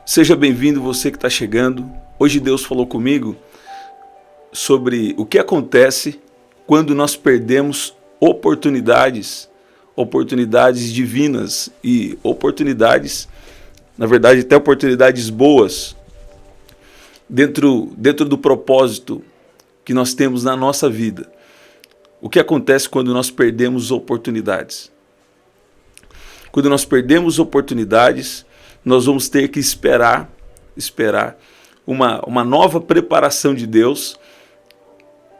Seja bem-vindo você que está chegando. Hoje Deus falou comigo sobre o que acontece quando nós perdemos oportunidades divinas e oportunidades, na verdade até oportunidades boas, dentro do propósito que nós temos na nossa vida. O que acontece quando nós perdemos oportunidades? Quando nós perdemos oportunidades, nós vamos ter que esperar uma nova preparação de Deus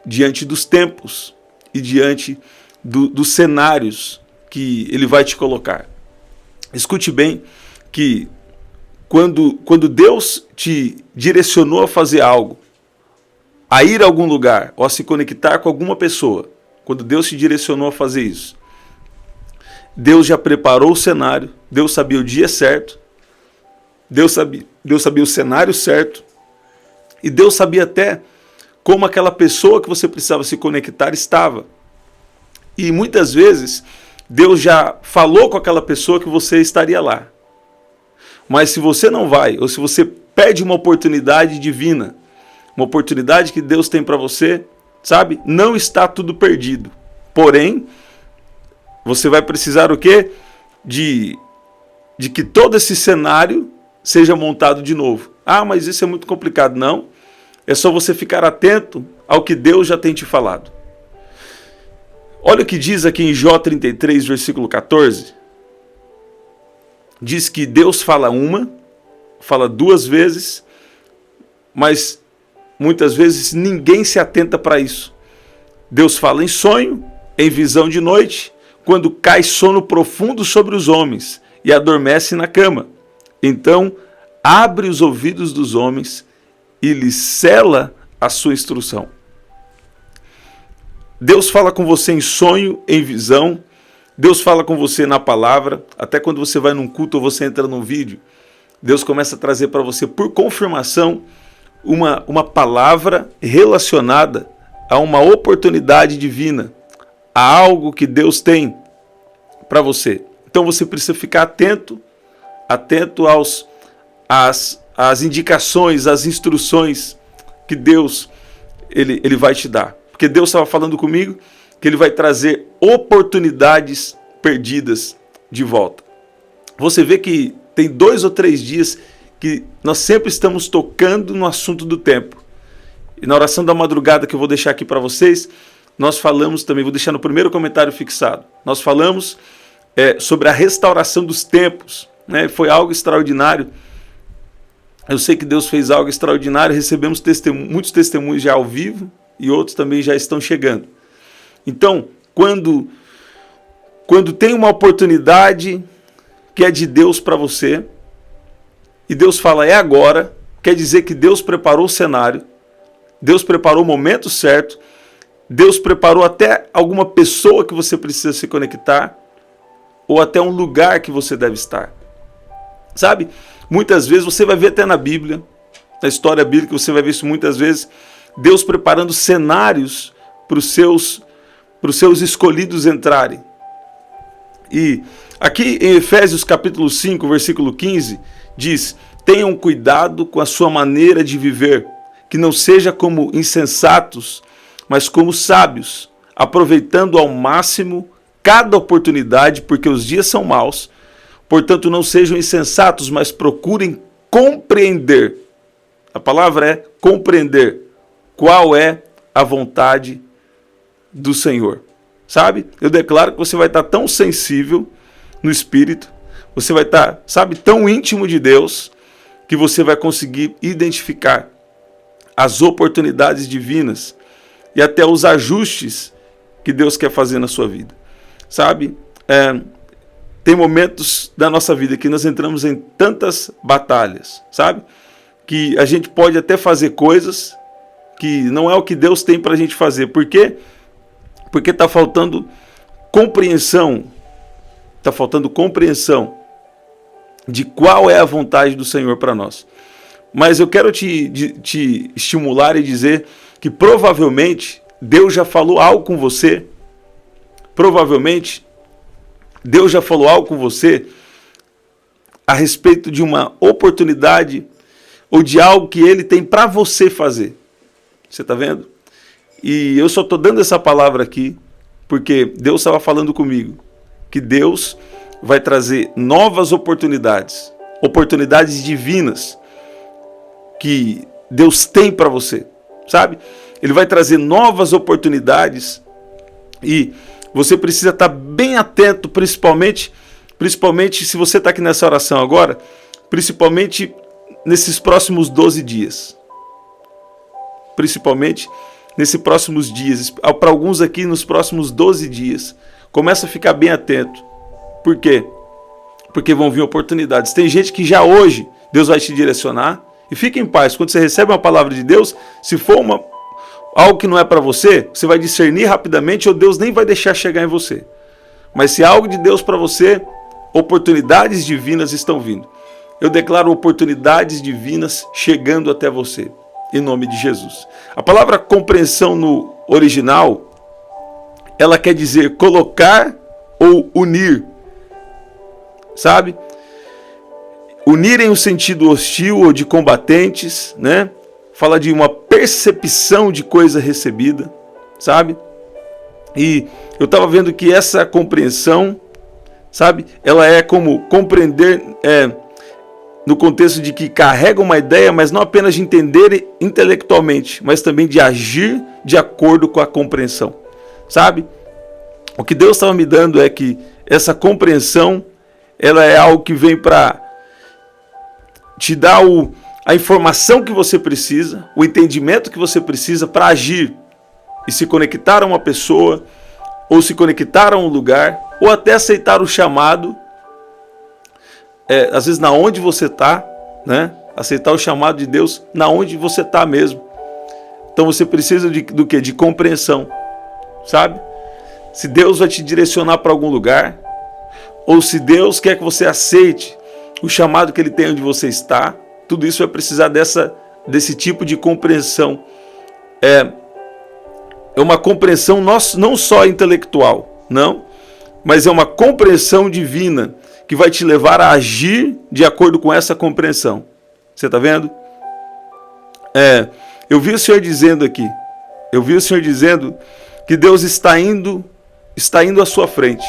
diante dos tempos e diante dos cenários que Ele vai te colocar. Escute bem que quando Deus te direcionou a fazer algo, a ir a algum lugar ou a se conectar com alguma pessoa, quando Deus te direcionou a fazer isso, Deus já preparou o cenário, Deus sabia o dia certo, Deus sabia o cenário certo, e Deus sabia até como aquela pessoa que você precisava se conectar estava. E muitas vezes Deus já falou com aquela pessoa que você estaria lá. Mas se você não vai, ou se você perde uma oportunidade divina, uma oportunidade que Deus tem para você, sabe? Não está tudo perdido. Porém, você vai precisar o quê? De que todo esse cenário seja montado de novo. Ah, mas isso é muito complicado. Não. É só você ficar atento ao que Deus já tem te falado. Olha o que diz aqui em Jó 33, versículo 14. Diz que Deus fala duas vezes, mas muitas vezes ninguém se atenta para isso. Deus fala em sonho, em visão de noite, quando cai sono profundo sobre os homens e adormece na cama. Então abre os ouvidos dos homens e lhes cela a sua instrução. Deus fala com você em sonho, em visão. Deus fala com você na palavra. Até quando você vai num culto ou você entra num vídeo, Deus começa a trazer para você, por confirmação, uma palavra relacionada a uma oportunidade divina, a algo que Deus tem para você. Então você precisa ficar atento às indicações, às instruções que Deus ele vai te dar. Porque Deus estava falando comigo que Ele vai trazer oportunidades perdidas de volta. Você vê que tem 2 ou 3 dias que nós sempre estamos tocando no assunto do tempo. E na oração da madrugada que eu vou deixar aqui para vocês, nós falamos também, vou deixar no primeiro comentário fixado, nós falamos sobre a restauração dos tempos. Né? Foi algo extraordinário. Eu sei que Deus fez algo extraordinário, recebemos muitos testemunhos já ao vivo e outros também já estão chegando. Então, quando tem uma oportunidade que é de Deus para você, e Deus fala é agora, quer dizer que Deus preparou o cenário, Deus preparou o momento certo, Deus preparou até alguma pessoa que você precisa se conectar, ou até um lugar que você deve estar. Sabe? Muitas vezes você vai ver até na Bíblia, na história bíblica, você vai ver isso muitas vezes, Deus preparando cenários para os seus escolhidos entrarem. E aqui em Efésios capítulo 5, versículo 15, diz: tenham cuidado com a sua maneira de viver, que não seja como insensatos, mas como sábios, aproveitando ao máximo cada oportunidade, porque os dias são maus. Portanto, não sejam insensatos, mas procurem compreender. A palavra é compreender qual é a vontade do Senhor. Sabe? Eu declaro que você vai estar tão sensível no Espírito, você vai estar, sabe, tão íntimo de Deus, que você vai conseguir identificar as oportunidades divinas e até os ajustes que Deus quer fazer na sua vida. Sabe? Tem momentos da nossa vida que nós entramos em tantas batalhas, sabe? Que a gente pode até fazer coisas que não é o que Deus tem para a gente fazer. Por quê? Porque está faltando compreensão. Está faltando compreensão de qual é a vontade do Senhor para nós. Mas eu quero te estimular e dizer que provavelmente Deus já falou algo com você. Provavelmente Deus já falou algo com você a respeito de uma oportunidade ou de algo que ele tem para você fazer. Você está vendo? E eu só estou dando essa palavra aqui porque Deus estava falando comigo que Deus vai trazer novas oportunidades, oportunidades divinas que Deus tem para você, sabe? Ele vai trazer novas oportunidades e você precisa estar bem atento, principalmente se você está aqui nessa oração agora, principalmente nesses próximos 12 dias. Principalmente nesses próximos dias, para alguns aqui nos próximos 12 dias. Começa a ficar bem atento. Por quê? Porque vão vir oportunidades. Tem gente que já hoje Deus vai te direcionar. E fique em paz, quando você recebe uma palavra de Deus, se for algo que não é para você, você vai discernir rapidamente ou Deus nem vai deixar chegar em você. Mas se é algo de Deus para você, oportunidades divinas estão vindo. Eu declaro oportunidades divinas chegando até você, em nome de Jesus. A palavra compreensão no original, ela quer dizer colocar ou unir, sabe? Unir em um sentido hostil ou de combatentes, né? Fala de uma percepção de coisa recebida, sabe? E eu estava vendo que essa compreensão, sabe? Ela é como compreender no contexto de que carrega uma ideia, mas não apenas de entender intelectualmente, mas também de agir de acordo com a compreensão, sabe? O que Deus estava me dando é que essa compreensão, ela é algo que vem para te dar a informação que você precisa, o entendimento que você precisa para agir e se conectar a uma pessoa, ou se conectar a um lugar, ou até aceitar o chamado, às vezes na onde você está, né? Aceitar o chamado de Deus na onde você está mesmo. Então você precisa do quê? De compreensão, sabe? Se Deus vai te direcionar para algum lugar, ou se Deus quer que você aceite o chamado que Ele tem onde você está, tudo isso vai precisar desse tipo de compreensão. É uma compreensão não só intelectual, não, mas é uma compreensão divina que vai te levar a agir de acordo com essa compreensão. Você está vendo? Eu vi o Senhor dizendo aqui, que Deus está indo à sua frente.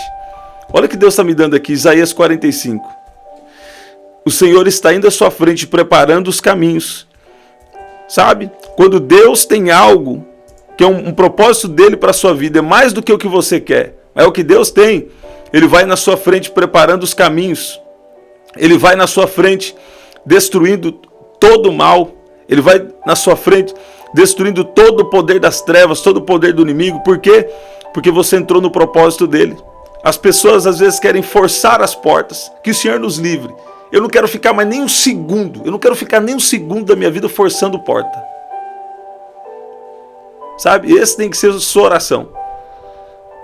Olha o que Deus está me dando aqui, Isaías 45. O Senhor está indo à sua frente, preparando os caminhos. Sabe? Quando Deus tem algo, que é um propósito dele para a sua vida, é mais do que o que você quer. É o que Deus tem. Ele vai na sua frente preparando os caminhos. Ele vai na sua frente destruindo todo o mal. Ele vai na sua frente destruindo todo o poder das trevas, todo o poder do inimigo. Por quê? Porque você entrou no propósito dele. As pessoas às vezes querem forçar as portas. Que o Senhor nos livre. Eu não quero ficar mais nem um segundo. Eu não quero ficar nem um segundo da minha vida forçando porta. Sabe? Esse tem que ser a sua oração.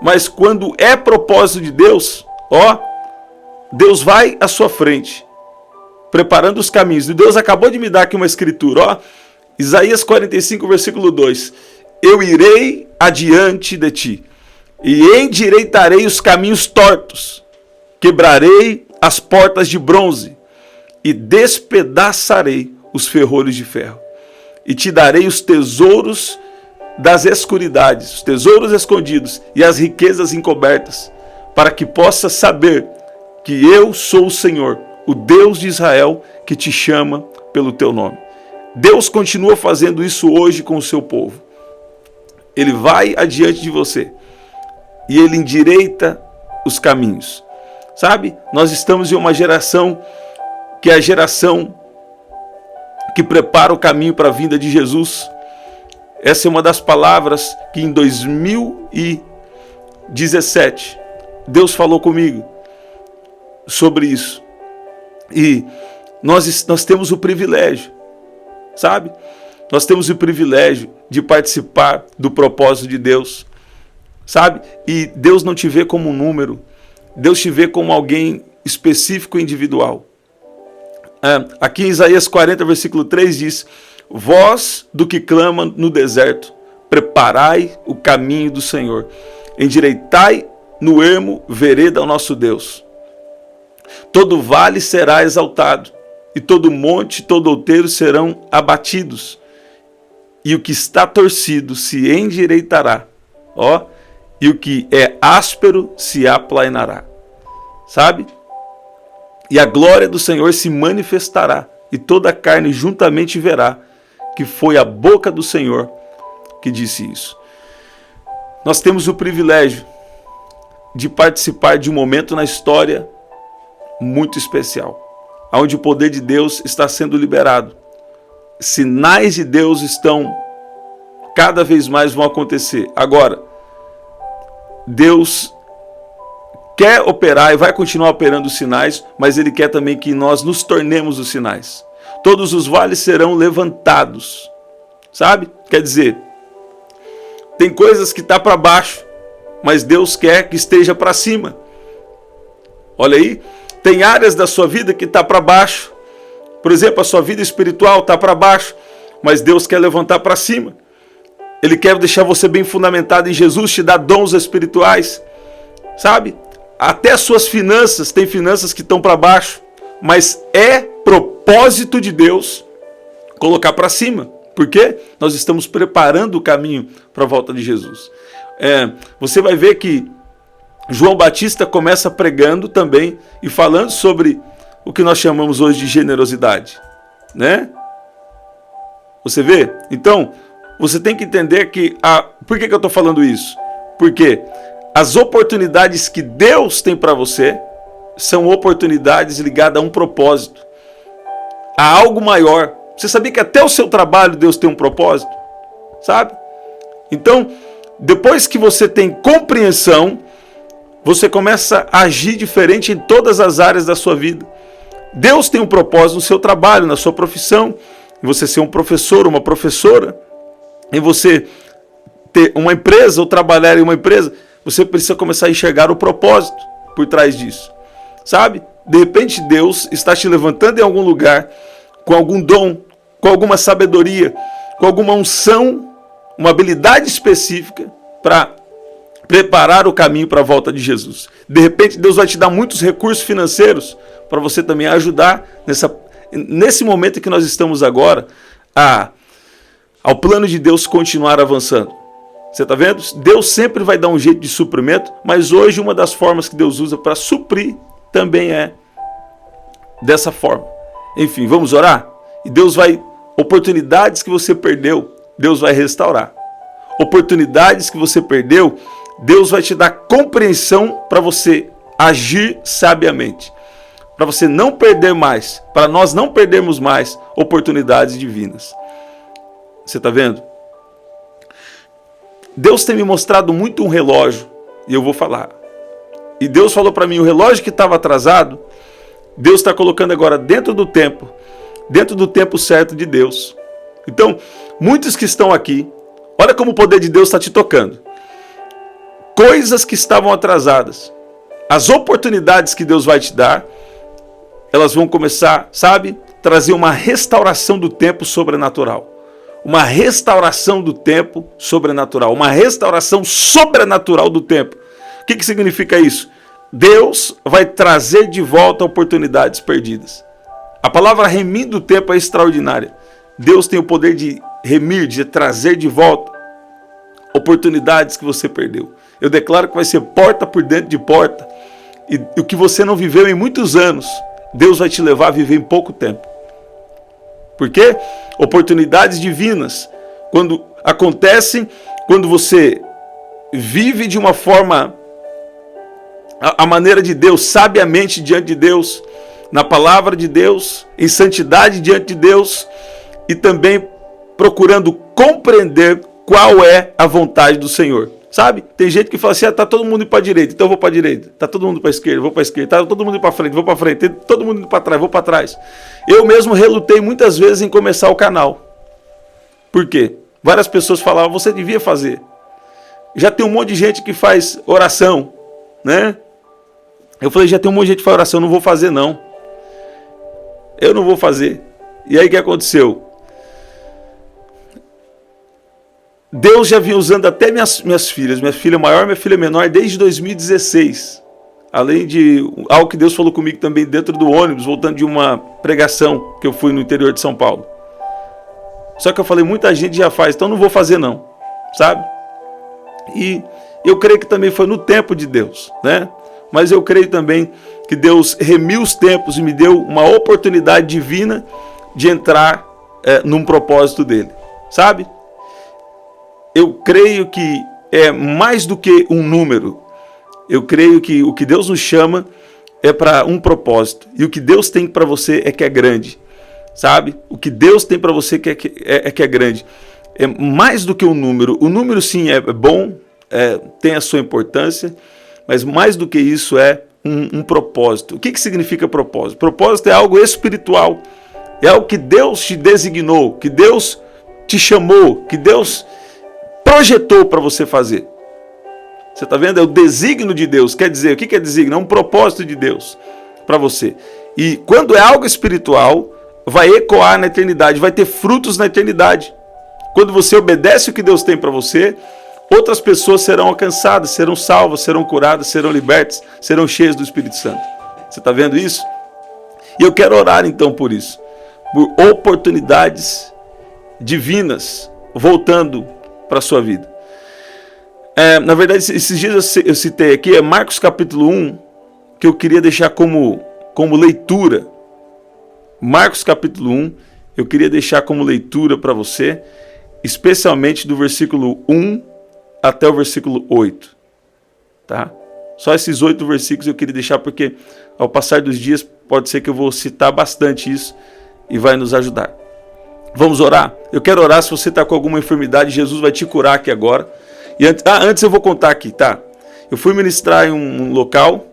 Mas quando é propósito de Deus, Deus vai à sua frente, preparando os caminhos. E Deus acabou de me dar aqui uma escritura, Isaías 45, versículo 2. Eu irei adiante de ti, e endireitarei os caminhos tortos, quebrarei as portas de bronze, e despedaçarei os ferrolhos de ferro, e te darei os tesouros das escuridades, os tesouros escondidos e as riquezas encobertas, para que possas saber que eu sou o Senhor, o Deus de Israel, que te chama pelo teu nome. Deus continua fazendo isso hoje com o seu povo. Ele vai adiante de você e ele endireita os caminhos. Sabe? Nós estamos em uma geração que é a geração que prepara o caminho para a vinda de Jesus. Essa é uma das palavras que em 2017 Deus falou comigo sobre isso. E nós temos o privilégio, sabe? Nós temos o privilégio de participar do propósito de Deus, sabe? E Deus não te vê como um número, Deus te vê como alguém específico e individual. Aqui em Isaías 40, versículo 3 diz: voz do que clama no deserto, preparai o caminho do Senhor, endireitai no ermo vereda ao nosso Deus. Todo vale será exaltado, e todo monte, todo outeiro serão abatidos, e o que está torcido se endireitará, e o que é áspero se aplainará. Sabe? E a glória do Senhor se manifestará, e toda a carne juntamente verá que foi a boca do Senhor que disse isso. Nós temos o privilégio de participar de um momento na história muito especial, onde o poder de Deus está sendo liberado. Sinais de Deus cada vez mais vão acontecer. Agora, Deus quer operar e vai continuar operando os sinais, mas Ele quer também que nós nos tornemos os sinais. Todos os vales serão levantados, sabe? Quer dizer, tem coisas que estão para baixo, mas Deus quer que esteja para cima. Olha aí, tem áreas da sua vida que está para baixo. Por exemplo, a sua vida espiritual está para baixo, mas Deus quer levantar para cima. Ele quer deixar você bem fundamentado em Jesus, te dar dons espirituais, sabe? Até as suas finanças, tem finanças que estão para baixo, mas é propósito de Deus colocar para cima. Por quê? Nós estamos preparando o caminho para a volta de Jesus. Você vai ver que João Batista começa pregando também e falando sobre o que nós chamamos hoje de generosidade, né? Você vê? Então, você tem que entender que... Por que eu estou falando isso? Porque as oportunidades que Deus tem para você são oportunidades ligadas a um propósito, a algo maior. Você sabia que até o seu trabalho Deus tem um propósito? Sabe? Então, depois que você tem compreensão, você começa a agir diferente em todas as áreas da sua vida. Deus tem um propósito no seu trabalho, na sua profissão, em você ser um professor, uma professora, em você ter uma empresa ou trabalhar em uma empresa. Você precisa começar a enxergar o propósito por trás disso, sabe? De repente Deus está te levantando em algum lugar com algum dom, com alguma sabedoria, com alguma unção, uma habilidade específica para preparar o caminho para a volta de Jesus. De repente Deus vai te dar muitos recursos financeiros para você também ajudar nesse momento que nós estamos agora ao plano de Deus continuar avançando. Você está vendo? Deus sempre vai dar um jeito de suprimento, mas hoje uma das formas que Deus usa para suprir também é dessa forma. Enfim, vamos orar? E Deus vai... Oportunidades que você perdeu, Deus vai restaurar. Oportunidades que você perdeu, Deus vai te dar compreensão para você agir sabiamente. Para você não perder mais, para nós não perdermos mais oportunidades divinas. Você está vendo? Deus tem me mostrado muito um relógio, e eu vou falar. E Deus falou para mim, o relógio que estava atrasado, Deus está colocando agora dentro do tempo certo de Deus. Então, muitos que estão aqui, olha como o poder de Deus está te tocando. Coisas que estavam atrasadas, as oportunidades que Deus vai te dar, elas vão começar, sabe, trazer uma restauração do tempo sobrenatural. Uma restauração do tempo sobrenatural. Uma restauração sobrenatural do tempo. O que significa isso? Deus vai trazer de volta oportunidades perdidas. A palavra remir do tempo é extraordinária. Deus tem o poder de remir, de trazer de volta oportunidades que você perdeu. Eu declaro que vai ser porta por dentro de porta. E o que você não viveu em muitos anos, Deus vai te levar a viver em pouco tempo. Por quê? Oportunidades divinas, quando acontecem, quando você vive de uma forma, a maneira de Deus, sabiamente diante de Deus, na palavra de Deus, em santidade diante de Deus, e também procurando compreender qual é a vontade do Senhor. Sabe? Tem gente que fala assim, tá todo mundo indo para a direita, então eu vou para a direita. Tá todo mundo para a esquerda, vou para a esquerda. Tá todo mundo indo para frente, vou para frente. Tá todo mundo indo para trás, vou para trás. Eu mesmo relutei muitas vezes em começar o canal. Por quê? Várias pessoas falavam, você devia fazer. Já tem um monte de gente que faz oração, né? Eu falei, já tem um monte de gente que faz oração, não vou fazer não. Eu não vou fazer. E aí o que aconteceu? Deus já vinha usando até minhas filhas, minha filha maior e minha filha menor, desde 2016. além de algo que Deus falou comigo também dentro do ônibus, voltando de uma pregação que eu fui no interior de São Paulo. Só que eu falei, muita gente já faz, então não vou fazer não, sabe? E eu creio que também foi no tempo de Deus, né? Mas eu creio também que Deus remiu os tempos e me deu uma oportunidade divina de entrar num propósito dele, sabe? Eu creio que é mais do que um número. Eu creio que o que Deus nos chama é para um propósito. E o que Deus tem para você é que é grande, sabe? O que Deus tem para você é que é grande. É mais do que um número. O número, sim, é bom, tem a sua importância, mas mais do que isso é um propósito. O que significa propósito? Propósito é algo espiritual. É algo que Deus te designou, que Deus te chamou, que Deus projetou para você fazer. Você está vendo? É o desígnio de Deus. Quer dizer, o que é desígnio? É um propósito de Deus para você. E quando é algo espiritual, vai ecoar na eternidade, vai ter frutos na eternidade. Quando você obedece o que Deus tem para você, outras pessoas serão alcançadas, serão salvas, serão curadas, serão libertas, serão cheias do Espírito Santo. Você está vendo isso? E eu quero orar então por isso. Por oportunidades divinas voltando para a sua vida. Na verdade, esses dias eu citei aqui, é Marcos capítulo 1, que eu queria deixar como leitura. Marcos capítulo 1, eu queria deixar como leitura para você, especialmente do versículo 1 até o versículo 8. Tá? Só esses 8 versículos eu queria deixar, porque ao passar dos dias pode ser que eu vou citar bastante isso e vai nos ajudar. Vamos orar? Eu quero orar. Se você está com alguma enfermidade, Jesus vai te curar aqui agora. E antes eu vou contar aqui, tá? Eu fui ministrar em um local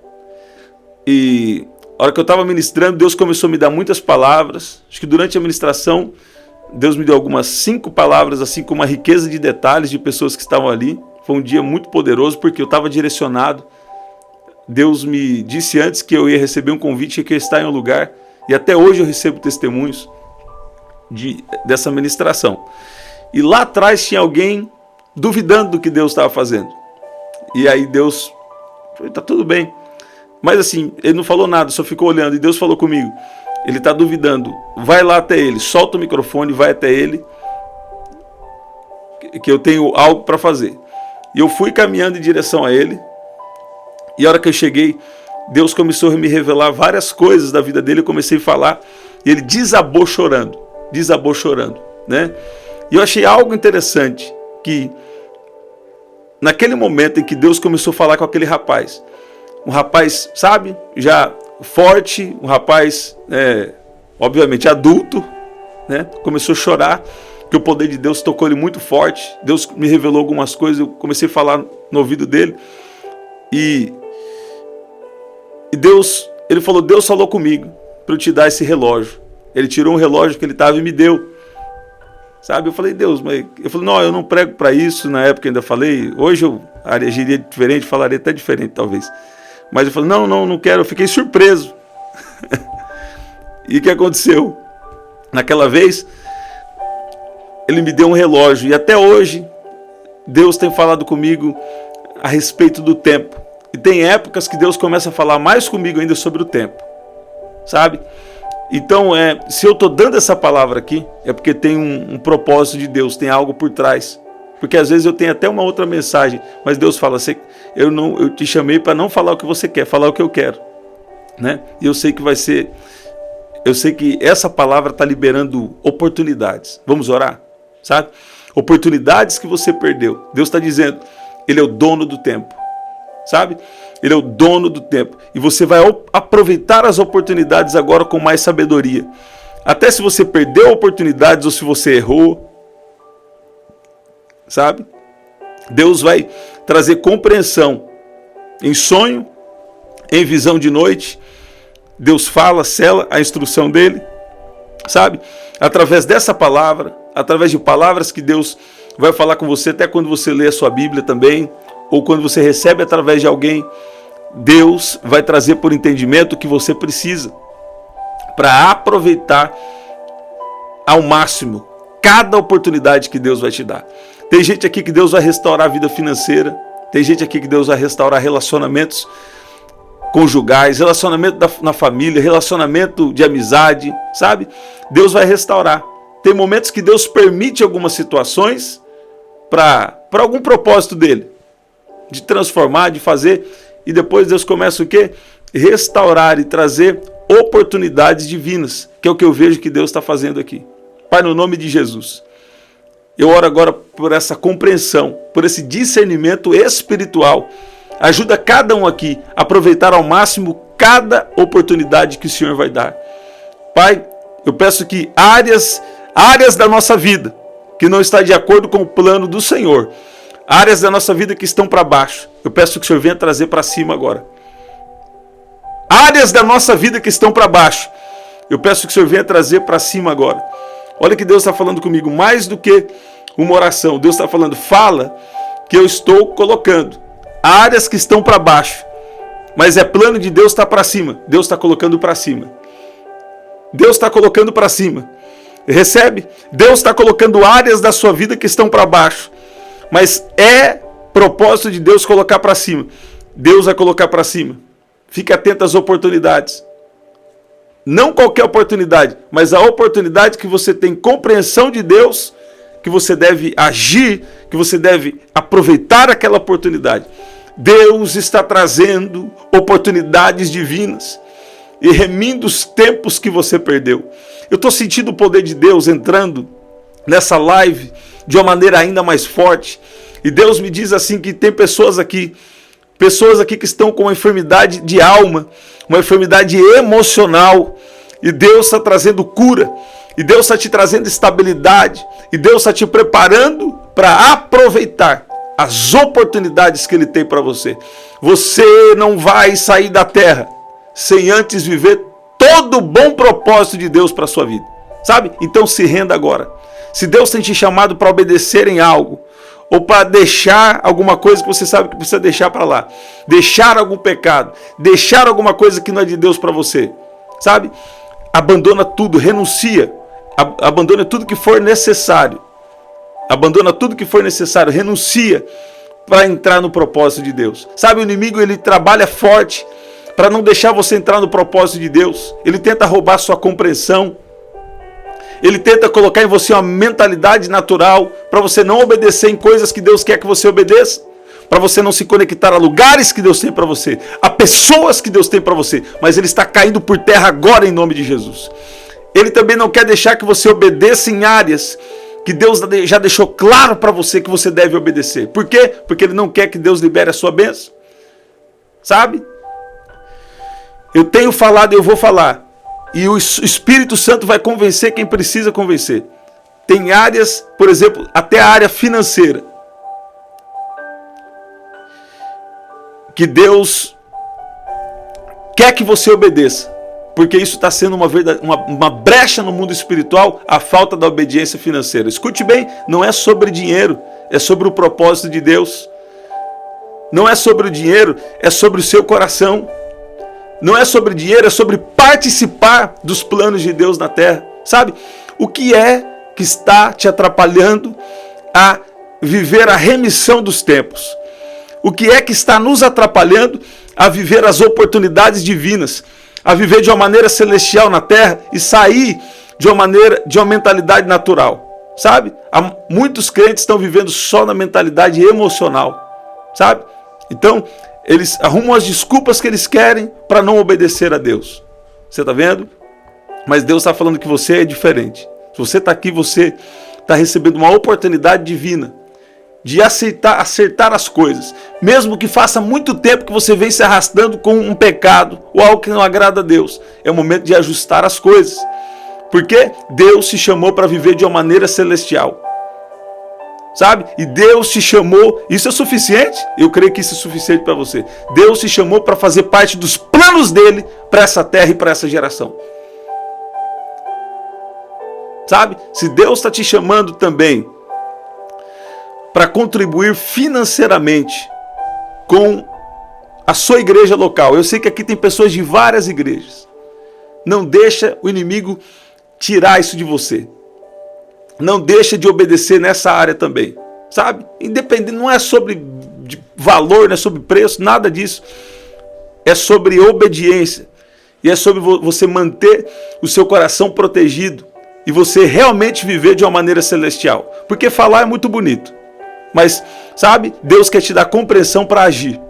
e a hora que eu estava ministrando, Deus começou a me dar muitas palavras. Acho que durante a ministração, Deus me deu algumas 5 palavras, assim, com uma riqueza de detalhes de pessoas que estavam ali. Foi um dia muito poderoso, porque eu estava direcionado. Deus me disse antes que eu ia receber um convite e que eu ia estar em um lugar. E até hoje eu recebo testemunhos dessa ministração. E lá atrás tinha alguém duvidando do que Deus estava fazendo. E aí Deus falou, tá tudo bem. Mas assim, ele não falou nada, só ficou olhando. E Deus falou comigo, ele está duvidando, vai lá até ele, solta o microfone, vai até ele, que eu tenho algo para fazer. E eu fui caminhando em direção a ele. E a hora que eu cheguei, Deus começou a me revelar várias coisas da vida dele. Eu comecei a falar e ele desabou chorando, né? E eu achei algo interessante, que naquele momento em que Deus começou a falar com aquele rapaz, um rapaz, sabe, já forte, um rapaz, obviamente adulto, né? Começou a chorar, que o poder de Deus tocou ele muito forte. Deus me revelou algumas coisas, eu comecei a falar no ouvido dele, e Deus, ele falou, Deus falou comigo para eu te dar esse relógio. Ele tirou um relógio que ele estava e me deu. Sabe, eu falei, Deus, mas... Eu falei, não, eu não prego para isso, na época eu ainda falei, hoje eu agiria diferente, falaria até diferente talvez. Mas eu falei, não quero, eu fiquei surpreso. E o que aconteceu? Naquela vez, ele me deu um relógio, e até hoje, Deus tem falado comigo a respeito do tempo. E tem épocas que Deus começa a falar mais comigo ainda sobre o tempo, sabe? Então, se eu estou dando essa palavra aqui, é porque tem um propósito de Deus, tem algo por trás. Porque às vezes eu tenho até uma outra mensagem, mas Deus fala, eu te chamei para não falar o que você quer, falar o que eu quero, né? E eu sei que vai ser, eu sei que essa palavra está liberando oportunidades. Vamos orar, sabe? Oportunidades que você perdeu. Deus está dizendo, Ele é o dono do tempo, sabe? Ele é o dono do tempo. E você vai aproveitar as oportunidades agora com mais sabedoria. Até se você perdeu oportunidades ou se você errou, sabe? Deus vai trazer compreensão em sonho, em visão de noite. Deus fala, sela a instrução dele, sabe? Através dessa palavra, através de palavras que Deus vai falar com você, até quando você lê a sua Bíblia também, ou quando você recebe através de alguém, Deus vai trazer por entendimento o que você precisa para aproveitar ao máximo cada oportunidade que Deus vai te dar. Tem gente aqui que Deus vai restaurar a vida financeira, tem gente aqui que Deus vai restaurar relacionamentos conjugais, relacionamento na família, relacionamento de amizade, sabe? Deus vai restaurar. Tem momentos que Deus permite algumas situações para algum propósito dele, de transformar, de fazer, e depois Deus começa o quê? Restaurar e trazer oportunidades divinas, que é o que eu vejo que Deus está fazendo aqui. Pai, no nome de Jesus, eu oro agora por essa compreensão, por esse discernimento espiritual. Ajuda cada um aqui a aproveitar ao máximo cada oportunidade que o Senhor vai dar. Pai, eu peço que áreas da nossa vida que não está de acordo com o plano do Senhor, áreas da nossa vida que estão para baixo, eu peço que o Senhor venha trazer para cima agora. Áreas da nossa vida que estão para baixo, eu peço que o Senhor venha trazer para cima agora. Olha que Deus está falando comigo, mais do que uma oração. Deus está falando, fala que eu estou colocando áreas que estão para baixo, mas é plano de Deus estar para cima. Deus está colocando para cima. Deus está colocando para cima. Recebe? Deus está colocando áreas da sua vida que estão para baixo, mas é propósito de Deus colocar para cima. Deus vai colocar para cima. Fique atento às oportunidades. Não qualquer oportunidade, mas a oportunidade que você tem compreensão de Deus, que você deve agir, que você deve aproveitar aquela oportunidade. Deus está trazendo oportunidades divinas e remindo os tempos que você perdeu. Eu estou sentindo o poder de Deus entrando nessa live de uma maneira ainda mais forte. E Deus me diz assim que tem pessoas aqui que estão com uma enfermidade de alma, uma enfermidade emocional, e Deus está trazendo cura, e Deus está te trazendo estabilidade, e Deus está te preparando para aproveitar as oportunidades que Ele tem para você. Você não vai sair da terra sem antes viver todo o bom propósito de Deus para a sua vida, sabe? Então se renda agora. Se Deus tem te chamado para obedecer em algo, ou para deixar alguma coisa que você sabe que precisa deixar para lá, deixar algum pecado, deixar alguma coisa que não é de Deus para você, sabe? Abandona tudo, renuncia, abandona tudo que for necessário, abandona tudo que for necessário, renuncia para entrar no propósito de Deus. Sabe, o inimigo, ele trabalha forte para não deixar você entrar no propósito de Deus. Ele tenta roubar sua compreensão. Ele tenta colocar em você uma mentalidade natural para você não obedecer em coisas que Deus quer que você obedeça, para você não se conectar a lugares que Deus tem para você, a pessoas que Deus tem para você, mas ele está caindo por terra agora em nome de Jesus. Ele também não quer deixar que você obedeça em áreas que Deus já deixou claro para você que você deve obedecer. Por quê? Porque ele não quer que Deus libere a sua bênção. Sabe? Eu tenho falado e eu vou falar. E o Espírito Santo vai convencer quem precisa convencer. Tem áreas, por exemplo, até a área financeira, que Deus quer que você obedeça. Porque isso está sendo uma brecha no mundo espiritual, a falta da obediência financeira. Escute bem, não é sobre dinheiro, é sobre o propósito de Deus. Não é sobre o dinheiro, é sobre o seu coração. Não é sobre dinheiro, é sobre participar dos planos de Deus na terra. Sabe? O que é que está te atrapalhando a viver a remissão dos tempos? O que é que está nos atrapalhando a viver as oportunidades divinas? A viver de uma maneira celestial na terra e sair de uma mentalidade natural? Sabe? Muitos crentes estão vivendo só na mentalidade emocional. Sabe? Então, eles arrumam as desculpas que eles querem para não obedecer a Deus. Você está vendo? Mas Deus está falando que você é diferente. Se você está aqui, você está recebendo uma oportunidade divina de acertar as coisas. Mesmo que faça muito tempo que você vem se arrastando com um pecado ou algo que não agrada a Deus. É o momento de ajustar as coisas. Porque Deus te chamou para viver de uma maneira celestial. Sabe? E Deus te chamou, isso é suficiente? Eu creio que isso é suficiente para você. Deus te chamou para fazer parte dos planos dele para essa terra e para essa geração. Sabe? Se Deus está te chamando também para contribuir financeiramente com a sua igreja local. Eu sei que aqui tem pessoas de várias igrejas. Não deixa o inimigo tirar isso de você. Não deixa de obedecer nessa área também, sabe? Independente, não é sobre valor, não é sobre preço, nada disso. é sobre obediência. E é sobre você manter o seu coração protegido e você realmente viver de uma maneira celestial. Porque falar é muito bonito, mas, sabe, Deus quer te dar compreensão para agir.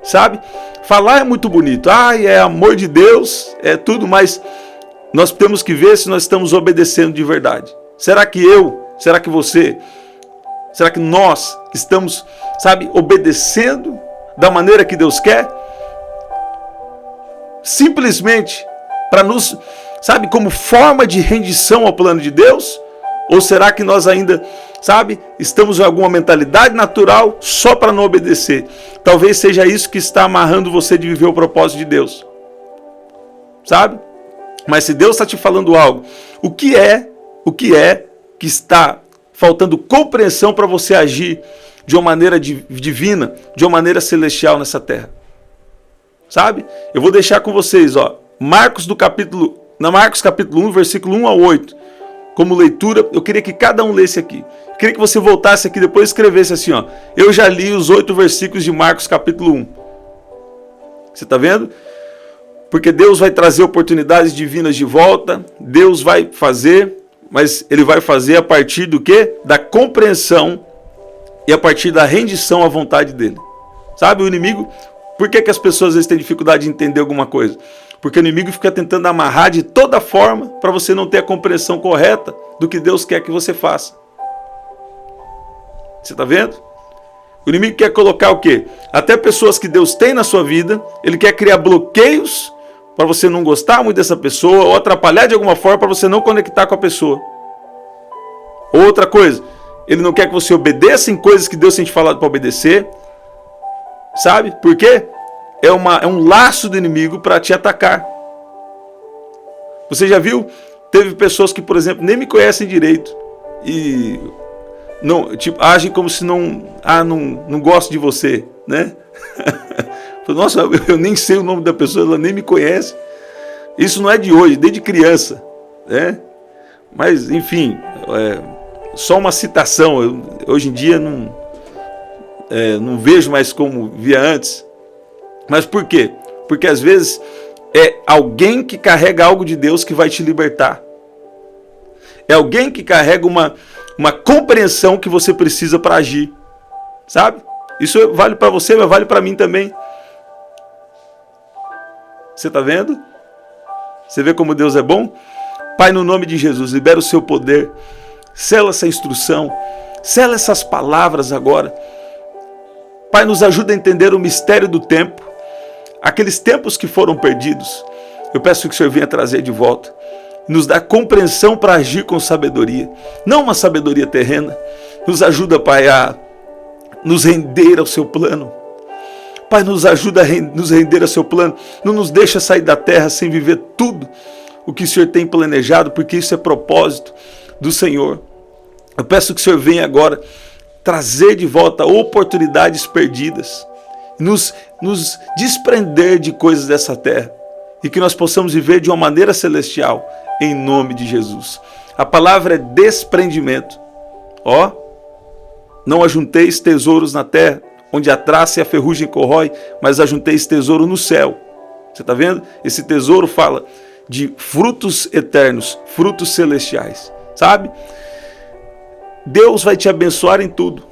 Sabe? Falar é muito bonito. É amor de Deus, é tudo, mas nós temos que ver se nós estamos obedecendo de verdade. Será que será que você, será que nós estamos, sabe, obedecendo da maneira que Deus quer? Simplesmente para nos, sabe, como forma de rendição ao plano de Deus? Ou será que nós ainda, sabe, estamos em alguma mentalidade natural só para não obedecer? Talvez seja isso que está amarrando você de viver o propósito de Deus. Sabe? Mas se Deus está te falando algo, o que é que está faltando compreensão para você agir de uma maneira divina, de uma maneira celestial nessa terra? Sabe? Eu vou deixar com vocês, Marcos capítulo 1, versículo 1 a 8. Como leitura, eu queria que cada um lesse aqui. Eu queria que você voltasse aqui depois e escrevesse assim, eu já li os 8 versículos de Marcos capítulo 1. Você está vendo? Porque Deus vai trazer oportunidades divinas de volta. Deus vai fazer, mas Ele vai fazer a partir do quê? Da compreensão e a partir da rendição à vontade dEle. Sabe, o inimigo... Por que as pessoas às vezes têm dificuldade de entender alguma coisa? Porque o inimigo fica tentando amarrar de toda forma para você não ter a compreensão correta do que Deus quer que você faça. Você está vendo? O inimigo quer colocar o quê? Até pessoas que Deus tem na sua vida, ele quer criar bloqueios para você não gostar muito dessa pessoa ou atrapalhar de alguma forma para você não conectar com a pessoa. Outra coisa, ele não quer que você obedeça em coisas que Deus tem te falado para obedecer. Sabe? Por quê? É um laço do inimigo para te atacar. Você já viu? Teve pessoas que, por exemplo, nem me conhecem direito e não, tipo, agem como se não gosto de você, né? Nossa, eu nem sei o nome da pessoa, ela nem me conhece. Isso não é de hoje, desde criança, né? Mas, enfim, só uma citação. Hoje em dia não vejo mais como via antes. Mas por quê? Porque às vezes é alguém que carrega algo de Deus que vai te libertar. É alguém que carrega uma compreensão que você precisa para agir. Sabe? Isso vale para você, mas vale para mim também. Você está vendo? Você vê como Deus é bom? Pai, no nome de Jesus, libera o seu poder. Sela essa instrução. Sela essas palavras agora. Pai, nos ajuda a entender o mistério do tempo. Aqueles tempos que foram perdidos. Eu peço que o Senhor venha trazer de volta. Nos dá compreensão para agir com sabedoria. Não uma sabedoria terrena. Nos ajuda, Pai, a nos render ao seu plano. Pai, nos ajuda a nos render ao seu plano. Não nos deixa sair da terra sem viver tudo o que o Senhor tem planejado, porque isso é propósito do Senhor. Eu peço que o Senhor venha agora trazer de volta oportunidades perdidas, nos desprender de coisas dessa terra e que nós possamos viver de uma maneira celestial, em nome de Jesus. A palavra é desprendimento. Não ajunteis tesouros na terra, onde a traça e a ferrugem corrói, mas ajunteis tesouro no céu. Você está vendo? Esse tesouro fala de frutos eternos, frutos celestiais. Sabe? Deus vai te abençoar em tudo,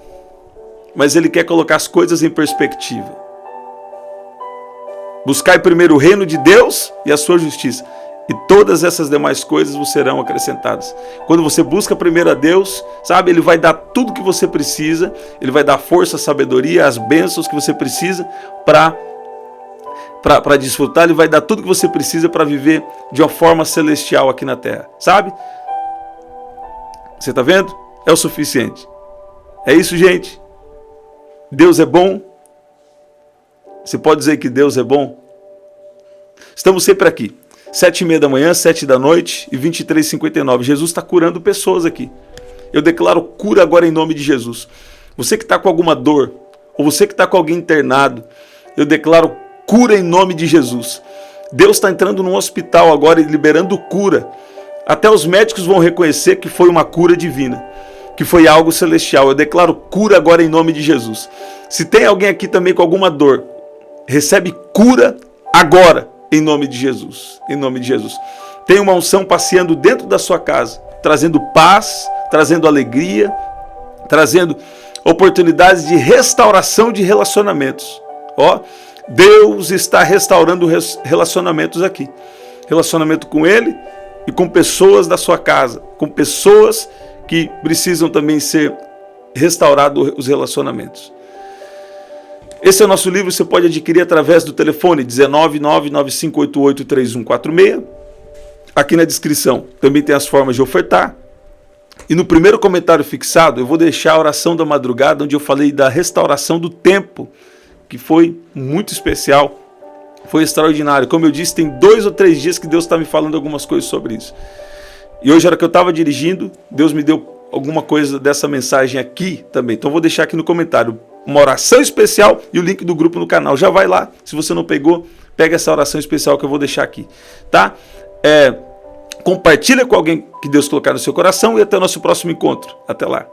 mas Ele quer colocar as coisas em perspectiva. Buscai primeiro o reino de Deus e a sua justiça, e todas essas demais coisas vos serão acrescentadas. Quando você busca primeiro a Deus, sabe, Ele vai dar tudo que você precisa, Ele vai dar força, sabedoria, as bênçãos que você precisa para desfrutar, Ele vai dar tudo que você precisa para viver de uma forma celestial aqui na terra, sabe? Você está vendo? É o suficiente. É isso, gente. Deus é bom. Você pode dizer que Deus é bom? Estamos sempre aqui. 7h30 da manhã, 7 da noite e 23h59. Jesus está curando pessoas aqui. Eu declaro cura agora em nome de Jesus. Você que está com alguma dor, ou você que está com alguém internado, eu declaro cura em nome de Jesus. Deus está entrando num hospital agora e liberando cura. Até os médicos vão reconhecer que foi uma cura divina, que foi algo celestial. Eu declaro cura agora em nome de Jesus. Se tem alguém aqui também com alguma dor, recebe cura agora, em nome de Jesus. Em nome de Jesus. Tem uma unção passeando dentro da sua casa, trazendo paz, trazendo alegria, trazendo oportunidades de restauração de relacionamentos. Ó, Deus está restaurando relacionamentos aqui. Relacionamento com Ele e com pessoas da sua casa, com pessoas que precisam também ser restaurados os relacionamentos. Esse é o nosso livro, você pode adquirir através do telefone 19995883146. Aqui na descrição também tem as formas de ofertar. E no primeiro comentário fixado eu vou deixar a oração da madrugada, onde eu falei da restauração do tempo, que foi muito especial, foi extraordinário. Como eu disse, tem 2 ou 3 dias que Deus está me falando algumas coisas sobre isso. E hoje, na hora que eu estava dirigindo, Deus me deu alguma coisa dessa mensagem aqui também. Então eu vou deixar aqui no comentário uma oração especial e o link do grupo no canal. Já vai lá, se você não pegou, pega essa oração especial que eu vou deixar aqui, tá? Compartilha com alguém que Deus colocar no seu coração e até o nosso próximo encontro. Até lá.